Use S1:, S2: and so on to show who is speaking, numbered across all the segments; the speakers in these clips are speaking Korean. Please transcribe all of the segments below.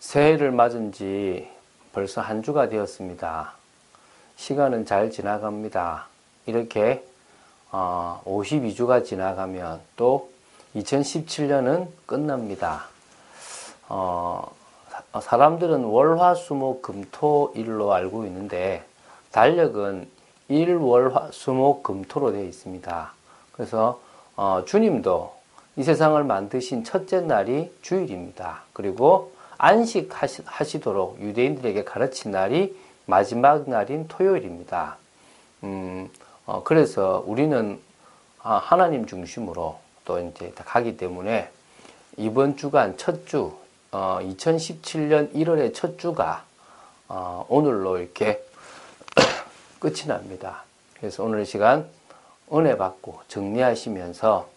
S1: 새해를 맞은 지 벌써 한 주가 되었습니다. 시간은 잘 지나갑니다. 이렇게 52주가 지나가면 또 2017년은 끝납니다. 사람들은 월화수목금토일로 알고 있는데 달력은 일월화수목금토로 되어 있습니다. 그래서 주님도 이 세상을 만드신 첫째 날이 주일입니다. 그리고 안식하시도록 유대인들에게 가르친 날이 마지막 날인 토요일입니다. 그래서 우리는 하나님 중심으로 또 이제 가기 때문에 이번 주간 첫 주, 2017년 1월의 첫 주가 오늘로 이렇게 끝이 납니다. 그래서 오늘 시간 은혜 받고 정리하시면서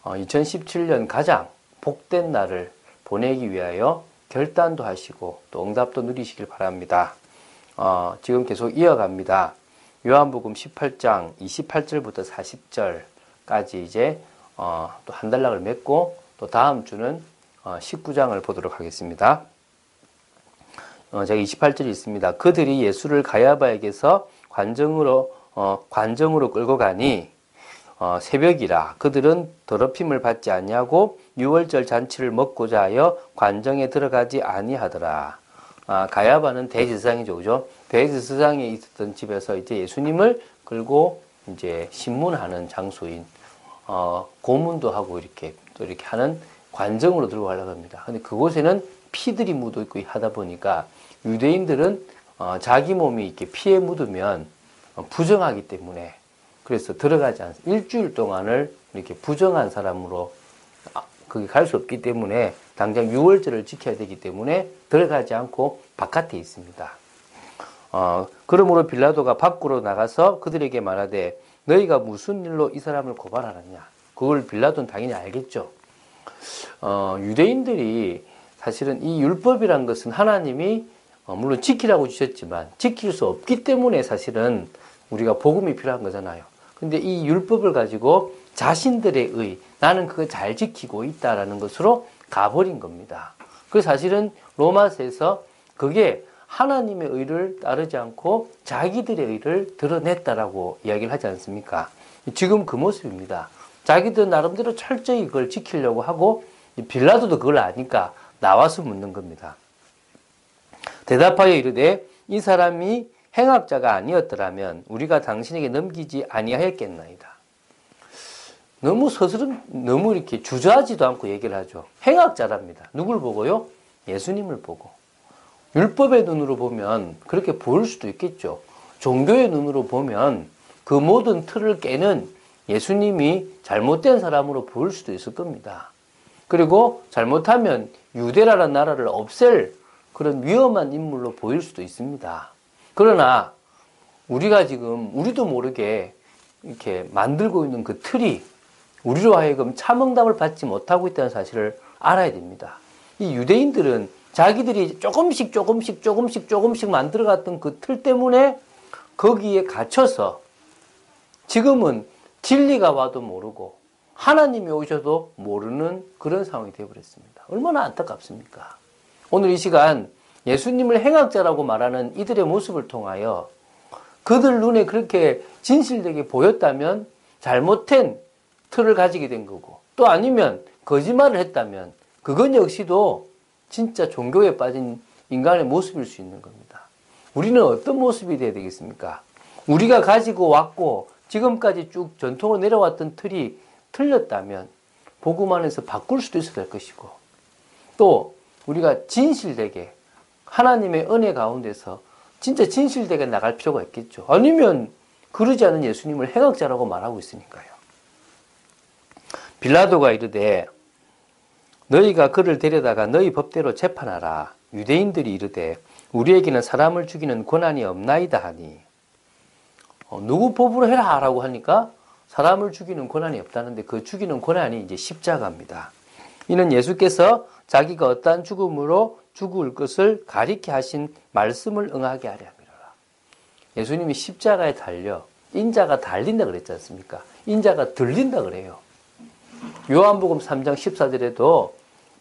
S1: 2017년 가장 복된 날을 보내기 위하여 결단도 하시고 또 응답도 누리시길 바랍니다. 지금 계속 이어갑니다. 요한복음 18장 28절부터 40절까지 이제 또 한 달락을 맺고 또 다음 주는 19장을 보도록 하겠습니다. 제가 28절이 있습니다. 그들이 예수를 가야바에게서 관정으로 끌고 가니 새벽이라 그들은 더럽힘을 받지 아니하고 유월절 잔치를 먹고자 하여 관정에 들어가지 아니하더라. 가야바는 대제사장이죠, 그죠? 대제사장에 있었던 집에서 이제 예수님을 끌고 이제 신문하는 장소인 고문도 하고 이렇게 또 이렇게 하는 관정으로 들고 가려고 합니다. 근데 그곳에는 피들이 묻어 있고 하다 보니까 유대인들은 자기 몸이 이렇게 피에 묻으면 부정하기 때문에 그래서 들어가지 않습니다. 일주일 동안을 이렇게 부정한 사람으로 거기 갈 수 없기 때문에 당장 유월절을 지켜야 되기 때문에 들어가지 않고 바깥에 있습니다. 그러므로 빌라도가 밖으로 나가서 그들에게 말하되 너희가 무슨 일로 이 사람을 고발하느냐. 그걸 빌라도는 당연히 알겠죠. 유대인들이 사실은 이 율법이란 것은 하나님이 물론 지키라고 주셨지만 지킬 수 없기 때문에 사실은 우리가 복음이 필요한 거잖아요. 근데 이 율법을 가지고 자신들의 의, 나는 그거 잘 지키고 있다라는 것으로 가버린 겁니다. 그래서 사실은 로마서에서 그게 하나님의 의를 따르지 않고 자기들의 의를 드러냈다라고 이야기를 하지 않습니까? 지금 그 모습입니다. 자기들 나름대로 철저히 그걸 지키려고 하고 빌라도도 그걸 아니까 나와서 묻는 겁니다. 대답하여 이르되 이 사람이 행악자가 아니었더라면 우리가 당신에게 넘기지 아니하였겠나이다. 너무 이렇게 주저하지도 않고 얘기를 하죠. 행악자랍니다. 누굴 보고요? 예수님을 보고. 율법의 눈으로 보면 그렇게 보일 수도 있겠죠. 종교의 눈으로 보면 그 모든 틀을 깨는 예수님이 잘못된 사람으로 보일 수도 있을 겁니다. 그리고 잘못하면 유대라는 나라를 없앨 그런 위험한 인물로 보일 수도 있습니다. 그러나 우리가 지금 우리도 모르게 이렇게 만들고 있는 그 틀이 우리로 하여금 참응답을 받지 못하고 있다는 사실을 알아야 됩니다. 이 유대인들은 자기들이 조금씩 만들어갔던 그 틀 때문에 거기에 갇혀서 지금은 진리가 와도 모르고 하나님이 오셔도 모르는 그런 상황이 되어버렸습니다. 얼마나 안타깝습니까? 오늘 이 시간 예수님을 행악자라고 말하는 이들의 모습을 통하여 그들 눈에 그렇게 진실되게 보였다면 잘못된 틀을 가지게 된 거고 또 아니면 거짓말을 했다면 그건 역시도 진짜 종교에 빠진 인간의 모습일 수 있는 겁니다. 우리는 어떤 모습이 되어야 되겠습니까? 우리가 가지고 왔고 지금까지 쭉 전통으로 내려왔던 틀이 틀렸다면 복음 안에서 바꿀 수도 있어야 될 것이고 또 우리가 진실되게 하나님의 은혜 가운데서 진짜 진실되게 나갈 필요가 있겠죠. 아니면 그러지 않은 예수님을 행악자라고 말하고 있으니까요. 빌라도가 이르되 너희가 그를 데려다가 너희 법대로 재판하라. 유대인들이 이르되 우리에게는 사람을 죽이는 권한이 없나이다 하니 누구 법으로 해라 라고 하니까 사람을 죽이는 권한이 없다는데 그 죽이는 권한이 이제 십자가입니다. 이는 예수께서 자기가 어떠한 죽음으로 죽을 것을 가리켜 하신 말씀을 응하게 하려 함이라. 예수님이 십자가에 달려 인자가 달린다 그랬지 않습니까? 인자가 들린다 그래요. 요한복음 3장 14절에도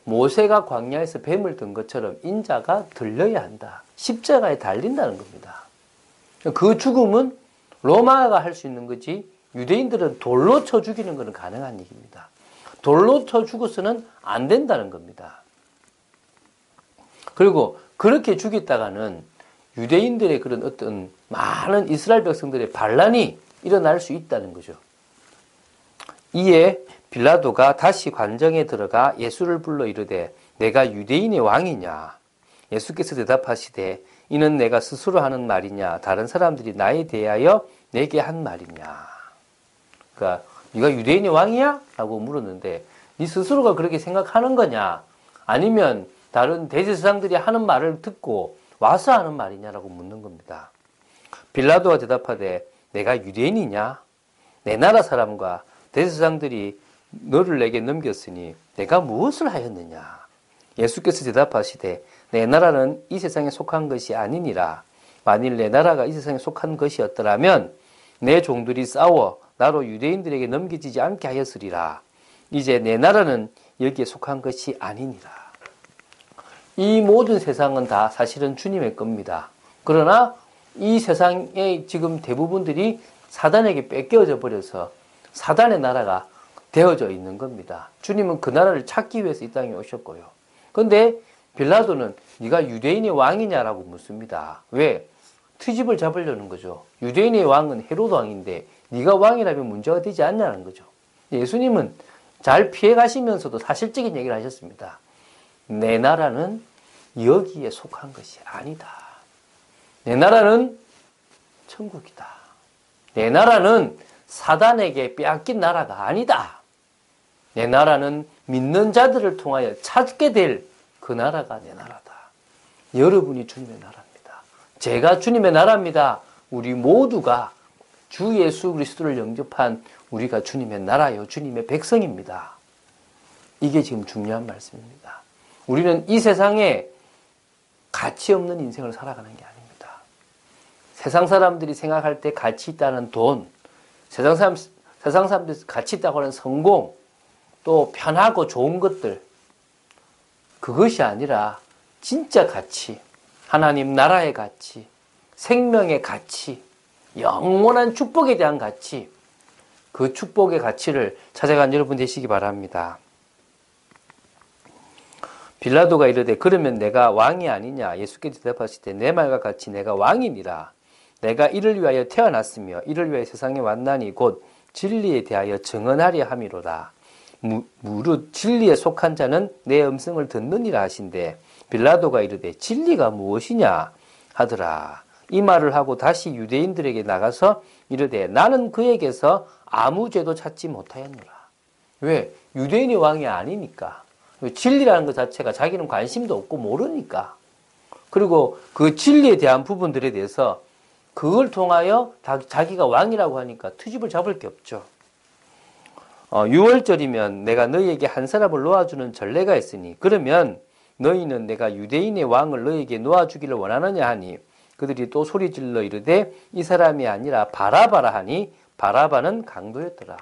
S1: 모세가 광야에서 뱀을 든 것처럼 인자가 들려야 한다. 십자가에 달린다는 겁니다. 그 죽음은 로마가 할 수 있는 거지 유대인들은 돌로 쳐 죽이는 것은 가능한 얘기입니다. 돌로 쳐 죽어서는 안 된다는 겁니다. 그리고 그렇게 죽였다가는 유대인들의 그런 어떤 많은 이스라엘 백성들의 반란이 일어날 수 있다는 거죠. 이에 빌라도가 다시 관정에 들어가 예수를 불러 이르되 내가 유대인의 왕이냐? 예수께서 대답하시되 이는 내가 스스로 하는 말이냐? 다른 사람들이 나에 대하여 내게 한 말이냐? 그러니까 네가 유대인의 왕이야? 라고 물었는데 네 스스로가 그렇게 생각하는 거냐? 아니면 다른 대제사장들이 하는 말을 듣고 와서 하는 말이냐라고 묻는 겁니다. 빌라도가 대답하되 내가 유대인이냐? 내 나라 사람과 대제사장들이 너를 내게 넘겼으니 내가 무엇을 하였느냐? 예수께서 대답하시되 내 나라는 이 세상에 속한 것이 아니니라. 만일 내 나라가 이 세상에 속한 것이었더라면 내 종들이 싸워 나로 유대인들에게 넘겨지지 않게 하였으리라. 이제 내 나라는 여기에 속한 것이 아니니라. 이 모든 세상은 다 사실은 주님의 겁니다. 그러나 이 세상의 지금 대부분들이 사단에게 뺏겨져 버려서 사단의 나라가 되어져 있는 겁니다. 주님은 그 나라를 찾기 위해서 이 땅에 오셨고요. 그런데 빌라도는 네가 유대인의 왕이냐라고 묻습니다. 왜? 트집을 잡으려는 거죠. 유대인의 왕은 헤로드 왕인데 네가 왕이라면 문제가 되지 않냐는 거죠. 예수님은 잘 피해 가시면서도 사실적인 얘기를 하셨습니다. 내 나라는 여기에 속한 것이 아니다. 내 나라는 천국이다. 내 나라는 사단에게 빼앗긴 나라가 아니다. 내 나라는 믿는 자들을 통하여 찾게 될 그 나라가 내 나라다. 여러분이 주님의 나라입니다. 제가 주님의 나라입니다. 우리 모두가 주 예수 그리스도를 영접한 우리가 주님의 나라요, 주님의 백성입니다. 이게 지금 중요한 말씀입니다. 우리는 이 세상에 가치 없는 인생을 살아가는 게 아닙니다. 세상 사람들이 생각할 때 가치 있다는 돈, 세상 사람들이 가치 있다고 하는 성공, 또 편하고 좋은 것들, 그것이 아니라 진짜 가치, 하나님 나라의 가치, 생명의 가치, 영원한 축복에 대한 가치, 그 축복의 가치를 찾아간 여러분 되시기 바랍니다. 빌라도가 이르되 그러면 내가 왕이 아니냐? 예수께서 대답하시되 내 말과 같이 내가 왕이니라. 내가 이를 위하여 태어났으며 이를 위하여 세상에 왔나니 곧 진리에 대하여 증언하려 함이로다. 무릇 진리에 속한 자는 내 음성을 듣느니라 하신대 빌라도가 이르되 진리가 무엇이냐 하더라. 이 말을 하고 다시 유대인들에게 나가서 이르되 나는 그에게서 아무 죄도 찾지 못하였노라. 왜? 유대인의 왕이 아니니까. 진리라는 것 자체가 자기는 관심도 없고 모르니까. 그리고 그 진리에 대한 부분들에 대해서 그걸 통하여 자기가 왕이라고 하니까 트집을 잡을 게 없죠. 6월절이면 내가 너희에게 한 사람을 놓아주는 전례가 있으니 그러면 너희는 내가 유대인의 왕을 너희에게 놓아주기를 원하느냐 하니 그들이 또 소리질러 이르되 이 사람이 아니라 바라바라 하니 바라바는 강도였더라.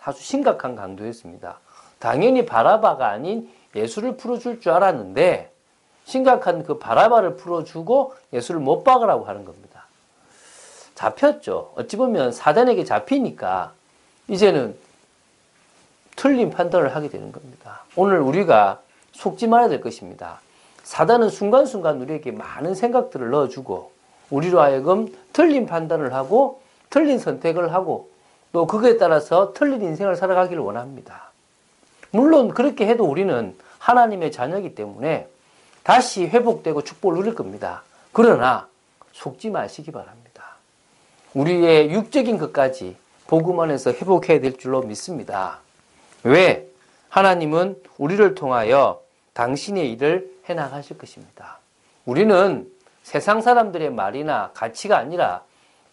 S1: 아주 심각한 강도였습니다. 당연히 바라바가 아닌 예수를 풀어줄 줄 알았는데 심각한 그 바라바를 풀어주고 예수를 못 박으라고 하는 겁니다. 잡혔죠. 어찌 보면 사단에게 잡히니까 이제는 틀린 판단을 하게 되는 겁니다. 오늘 우리가 속지 말아야 될 것입니다. 사단은 순간순간 우리에게 많은 생각들을 넣어주고 우리로 하여금 틀린 판단을 하고 틀린 선택을 하고 또 그거에 따라서 틀린 인생을 살아가기를 원합니다. 물론 그렇게 해도 우리는 하나님의 자녀이기 때문에 다시 회복되고 축복을 누릴 겁니다. 그러나 속지 마시기 바랍니다. 우리의 육적인 것까지 복음 안에서 회복해야 될 줄로 믿습니다. 왜? 하나님은 우리를 통하여 당신의 일을 해나가실 것입니다. 우리는 세상 사람들의 말이나 가치가 아니라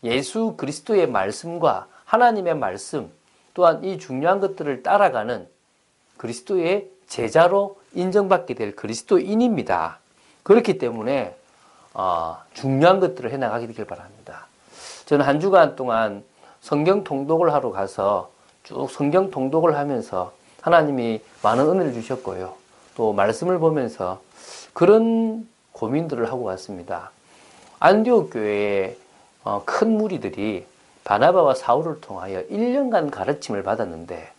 S1: 예수 그리스도의 말씀과 하나님의 말씀 또한 이 중요한 것들을 따라가는 그리스도의 제자로 인정받게 될 그리스도인입니다. 그렇기 때문에 중요한 것들을 해나가게 되길 바랍니다. 저는 한 주간 동안 성경 통독을 하러 가서 쭉 성경 통독을 하면서 하나님이 많은 은혜를 주셨고요. 또 말씀을 보면서 그런 고민들을 하고 왔습니다. 안디옥 교회의 큰 무리들이 바나바와 사울을 통하여 1년간 가르침을 받았는데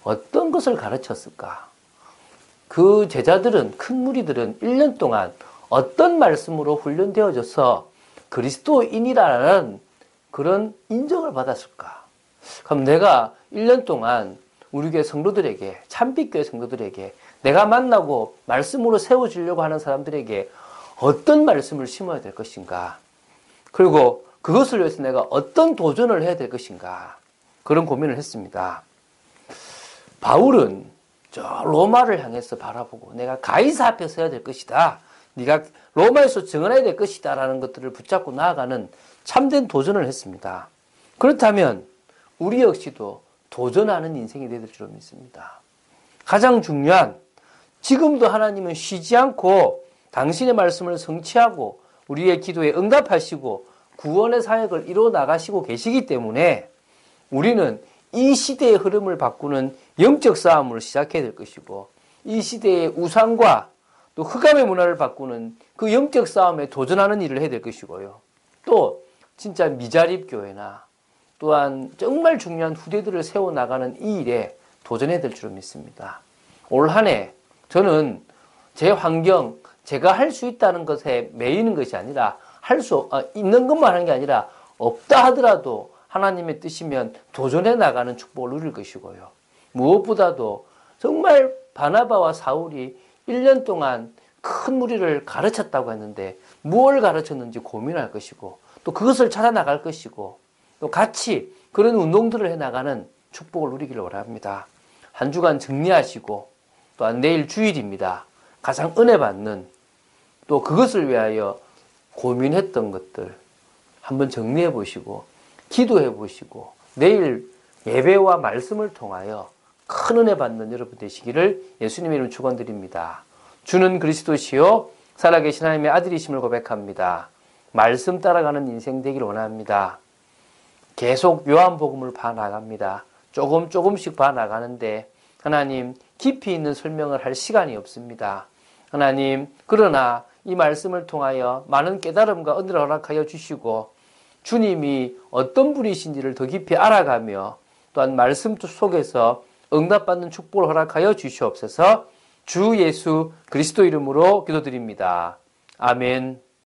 S1: 어떤 것을 가르쳤을까? 그 제자들은, 큰 무리들은 1년 동안 어떤 말씀으로 훈련되어져서 그리스도인이라는 그런 인정을 받았을까? 그럼 내가 1년 동안 우리 교회 성도들에게, 참빛교회 성도들에게, 내가 만나고 말씀으로 세워주려고 하는 사람들에게 어떤 말씀을 심어야 될 것인가? 그리고 그것을 위해서 내가 어떤 도전을 해야 될 것인가? 그런 고민을 했습니다. 바울은 저 로마를 향해서 바라보고 내가 가이사 앞에 서야 될 것이다. 네가 로마에서 증언해야 될 것이다. 라는 것들을 붙잡고 나아가는 참된 도전을 했습니다. 그렇다면 우리 역시도 도전하는 인생이 될 줄로 믿습니다. 가장 중요한, 지금도 하나님은 쉬지 않고 당신의 말씀을 성취하고 우리의 기도에 응답하시고 구원의 사역을 이루어 나가시고 계시기 때문에 우리는 이 시대의 흐름을 바꾸는 영적 싸움을 시작해야 될 것이고, 이 시대의 우상과 또 흑암의 문화를 바꾸는 그 영적 싸움에 도전하는 일을 해야 될 것이고요. 또 진짜 미자립 교회나 또한 정말 중요한 후대들을 세워나가는 이 일에 도전해야 될 줄로 믿습니다. 올 한 해 저는 제 환경, 제가 할 수 있다는 것에 매이는 것이 아니라 있는 것만 하는 게 아니라 없다 하더라도 하나님의 뜻이면 도전해 나가는 축복을 누릴 것이고요. 무엇보다도 정말 바나바와 사울이 1년 동안 큰 무리를 가르쳤다고 했는데 무엇을 가르쳤는지 고민할 것이고, 또 그것을 찾아 나갈 것이고, 또 같이 그런 운동들을 해 나가는 축복을 누리기를 원합니다. 한 주간 정리하시고, 또한 내일 주일입니다. 가장 은혜 받는, 또 그것을 위하여 고민했던 것들 한번 정리해 보시고 기도해 보시고 내일 예배와 말씀을 통하여 큰 은혜 받는 여러분 되시기를 예수님의 이름으로 축원드립니다. 주는 그리스도시요 살아계신 하나님의 아들이심을 고백합니다. 말씀 따라가는 인생 되기를 원합니다. 계속 요한복음을 봐나갑니다. 조금씩 봐나가는데 하나님 깊이 있는 설명을 할 시간이 없습니다. 하나님, 그러나 이 말씀을 통하여 많은 깨달음과 은혜를 허락하여 주시고 주님이 어떤 분이신지를 더 깊이 알아가며 또한 말씀 속에서 응답받는 축복을 허락하여 주시옵소서. 주 예수 그리스도 이름으로 기도드립니다. 아멘.